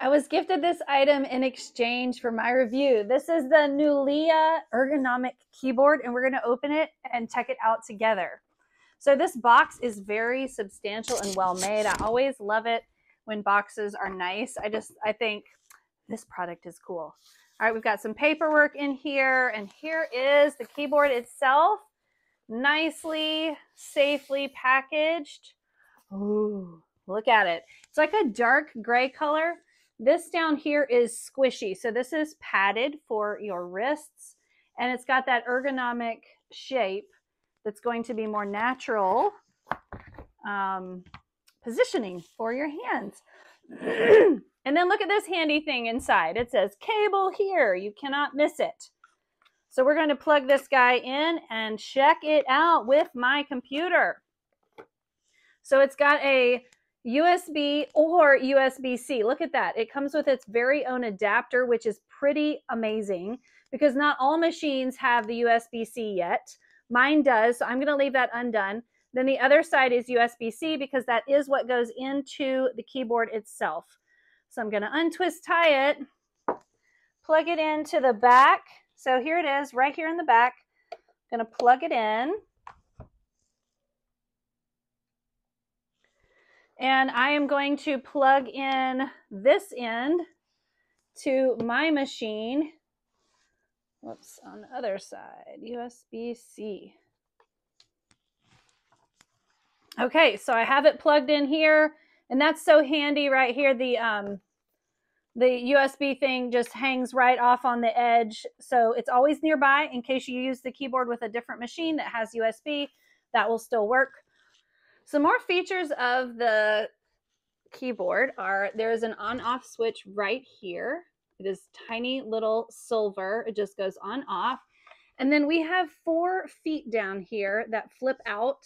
I was gifted this item in exchange for my review. This is the Nulea Ergonomic keyboard, and we're going to open it and check it out together. So this box is very substantial and well made. I always love it when boxes are nice. I think this product is cool. All right, we've got some paperwork in here, and here is the keyboard itself, nicely, safely packaged. Ooh, look at it. It's like a dark gray color. This down here is squishy. So this is padded for your wrists, and it's got that ergonomic shape that's going to be more natural positioning for your hands. And then look at this handy thing inside. It says cable here. You cannot miss it. So we're going to plug this guy in and check it out with my computer. So it's got a USB or USB-C. Look at that. It comes with its very own adapter, which is pretty amazing because not all machines have the USB-C yet. Mine does, so I'm going to leave that undone. Then the other side is USB-C because that is what goes into the keyboard itself. So I'm going to untwist tie it, plug it into the back. So here it is, right here in the back. I'm going to plug it in. And I am going to plug in this end to my machine. Whoops, on the other side, USB-C. Okay, so I have it plugged in here, and that's so handy right here. The USB thing just hangs right off on the edge, so it's always nearby in case you use the keyboard with a different machine that has USB. That will still work. Some more features of the keyboard are there's an on-off switch right here. It is tiny little silver. It just goes on off. And then we have 4 feet down here that flip out,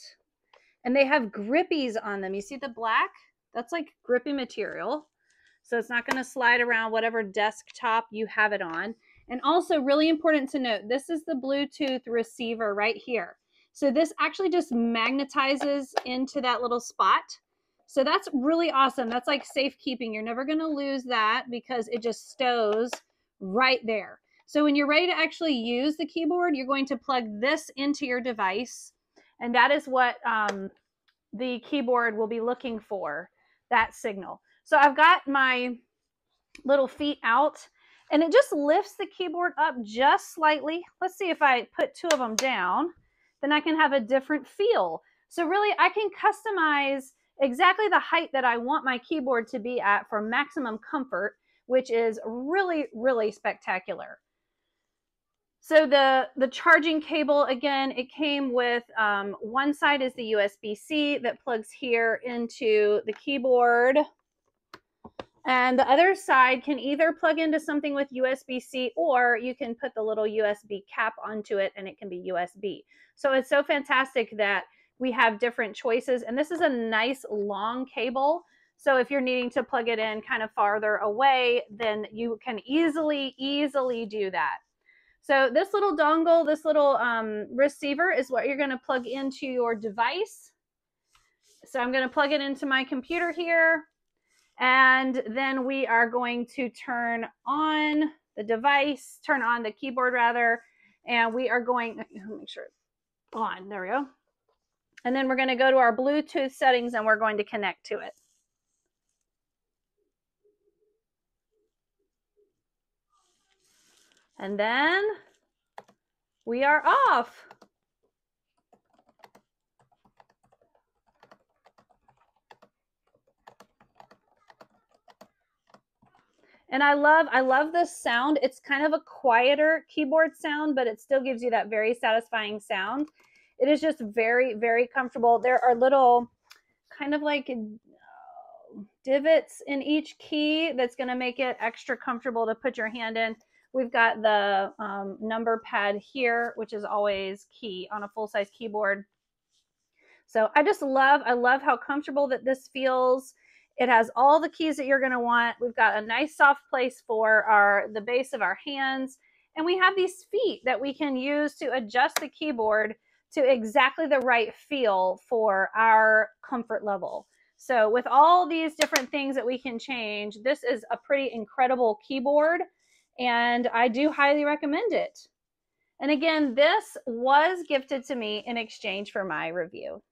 and they have grippies on them. You see the black? That's like grippy material. So it's not going to slide around whatever desktop you have it on. And also really important to note, this is the Bluetooth receiver right here. So this actually just magnetizes into that little spot. So that's really awesome. That's like safekeeping. You're never going to lose that because it just stows right there. So when you're ready to actually use the keyboard, you're going to plug this into your device. And that is what the keyboard will be looking for, that signal. So I've got my little feet out, and it just lifts the keyboard up just slightly. Let's see if I put 2 of them down, then I can have a different feel. So really, I can customize exactly the height that I want my keyboard to be at for maximum comfort, which is really, really spectacular. So the charging cable, again, it came with one side is the USB-C that plugs here into the keyboard. And the other side can either plug into something with USB-C, or you can put the little USB cap onto it and it can be USB. So it's so fantastic that we have different choices. And this is a nice long cable. So if you're needing to plug it in kind of farther away, then you can easily do that. So this little dongle, this little receiver is what you're going to plug into your device. So I'm going to plug it into my computer here. And then we are going to turn on the device, turn on the keyboard rather. And we are going, make sure it's on, there we go. And then we're going to go to our Bluetooth settings and we're going to connect to it. And then we are off. And I love this sound. It's kind of a quieter keyboard sound, but it still gives you that very satisfying sound. It is just very, very comfortable. There are little kind of like divots in each key that's going to make it extra comfortable to put your hand in. We've got the number pad here, which is always key on a full-size keyboard. So I love how comfortable that this feels. It has all the keys that you're going to want. We've got a nice soft place for the base of our hands. And we have these feet that we can use to adjust the keyboard to exactly the right feel for our comfort level. So with all these different things that we can change, this is a pretty incredible keyboard, and I do highly recommend it. And again, this was gifted to me in exchange for my review.